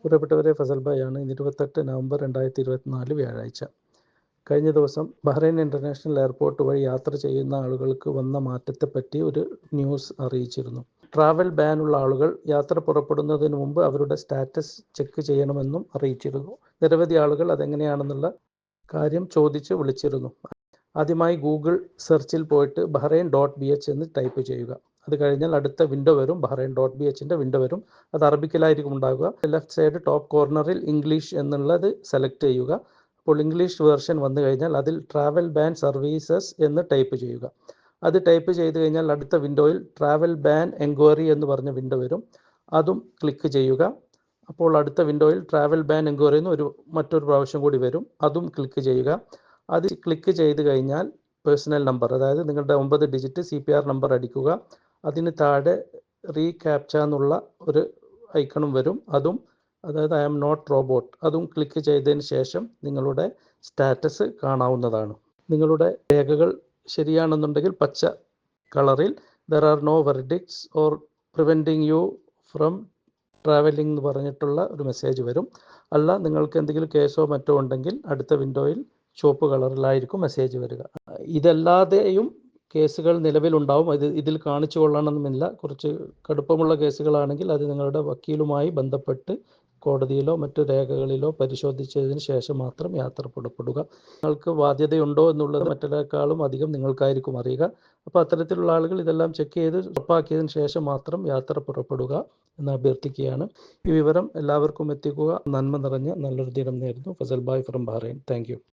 പ്രിയപ്പെട്ടവരെ, ഫസൽ ഭായ് ആണ്. 28 നവംബർ 2024 വ്യാഴാഴ്ച. കഴിഞ്ഞ ദിവസം ബഹ്റൈൻ ഇൻ്റർനാഷണൽ എയർപോർട്ട് വഴി യാത്ര ചെയ്യുന്ന ആളുകൾക്ക് വന്ന മാറ്റത്തെപ്പറ്റി ഒരു ന്യൂസ് അറിയിച്ചിരുന്നു. ട്രാവൽ ബാനുള്ള ആളുകൾ യാത്ര പുറപ്പെടുന്നതിന് മുമ്പ് അവരുടെ സ്റ്റാറ്റസ് ചെക്ക് ചെയ്യണമെന്നും അറിയിച്ചിരുന്നു. നിരവധി ആളുകൾ അതെങ്ങനെയാണെന്നുള്ള കാര്യം ചോദിച്ച് വിളിച്ചിരുന്നു. ആദ്യമായി ഗൂഗിൾ സെർച്ചിൽ പോയിട്ട് bahrain.bh എന്ന് ടൈപ്പ് ചെയ്യുക. അത് കഴിഞ്ഞാൽ അടുത്ത വിൻഡോ വരും, bahrain.bhൻ്റെ വിൻഡോ വരും. അത് അറബിക്കിലായിരിക്കും ഉണ്ടാകുക. ലെഫ്റ്റ് സൈഡ് ടോപ്പ് കോർണറിൽ ഇംഗ്ലീഷ് എന്നുള്ളത് സെലക്ട് ചെയ്യുക. അപ്പോൾ ഇംഗ്ലീഷ് വേർഷൻ വന്നു കഴിഞ്ഞാൽ അതിൽ ട്രാവൽ ബാൻ സർവീസസ് എന്ന് ടൈപ്പ് ചെയ്യുക. അത് ടൈപ്പ് ചെയ്ത് കഴിഞ്ഞാൽ അടുത്ത വിൻഡോയിൽ ട്രാവൽ ബാൻ എൻക്വയറി എന്ന് പറഞ്ഞ വിൻഡോ വരും. അതും ക്ലിക്ക് ചെയ്യുക. അപ്പോൾ അടുത്ത വിൻഡോയിൽ ട്രാവൽ ബാൻ എൻക്വയറി എന്ന് മറ്റൊരു പ്രാവശ്യം കൂടി വരും. അതും ക്ലിക്ക് ചെയ്യുക. അത് ക്ലിക്ക് ചെയ്ത് കഴിഞ്ഞാൽ പേഴ്സണൽ നമ്പർ, അതായത് നിങ്ങളുടെ 9 ഡിജിറ്റ് CPR നമ്പർ അടിക്കുക. അതിന് താഴെ റീക്യാപ്ച എന്നുള്ള ഒരു ഐക്കണും വരും. അതും, അതായത് ഐ ആം നോട്ട് റോബോട്ട്, അതും ക്ലിക്ക് ചെയ്തതിന് ശേഷം നിങ്ങളുടെ സ്റ്റാറ്റസ് കാണാവുന്നതാണ്. നിങ്ങളുടെ രേഖകൾ ശരിയാണെന്നുണ്ടെങ്കിൽ പച്ച കളറിൽ there are no verdicts or preventing you from travelling എന്ന് പറഞ്ഞിട്ടുള്ള ഒരു മെസ്സേജ് വരും. അല്ല, നിങ്ങൾക്ക് എന്തെങ്കിലും കേസോ മറ്റോ ഉണ്ടെങ്കിൽ അടുത്ത വിൻഡോയിൽ ചുവപ്പ് കളറിലായിരിക്കും മെസ്സേജ് വരിക. ഇതല്ലാതെയും കേസുകൾ നിലവിലുണ്ടാവും. ഇതിൽ കാണിച്ചു കൊള്ളണമെന്നില്ല. കുറച്ച് കടുപ്പമുള്ള കേസുകളാണെങ്കിൽ അത് നിങ്ങളുടെ വക്കീലുമായി ബന്ധപ്പെട്ട് കോടതിയിലോ മറ്റു രേഖകളിലോ പരിശോധിച്ചതിന് ശേഷം മാത്രം യാത്ര പുറപ്പെടുക. നിങ്ങൾക്ക് ബാധ്യതയുണ്ടോ എന്നുള്ളത് മറ്റൊരാളെക്കാളും അധികം നിങ്ങൾക്കായിരിക്കും അറിയുക. അപ്പോൾ അത്തരത്തിലുള്ള ആളുകൾ ഇതെല്ലാം ചെക്ക് ചെയ്ത് ഉറപ്പാക്കിയതിന് ശേഷം മാത്രം യാത്ര പുറപ്പെടുക എന്ന് അഭ്യർത്ഥിക്കുകയാണ്. ഈ വിവരം എല്ലാവർക്കും എത്തിക്കുക. നന്മ നിറഞ്ഞ നല്ലൊരു ദിനം നേരുന്നു. Fazal bhai from Bahrain. Thank U.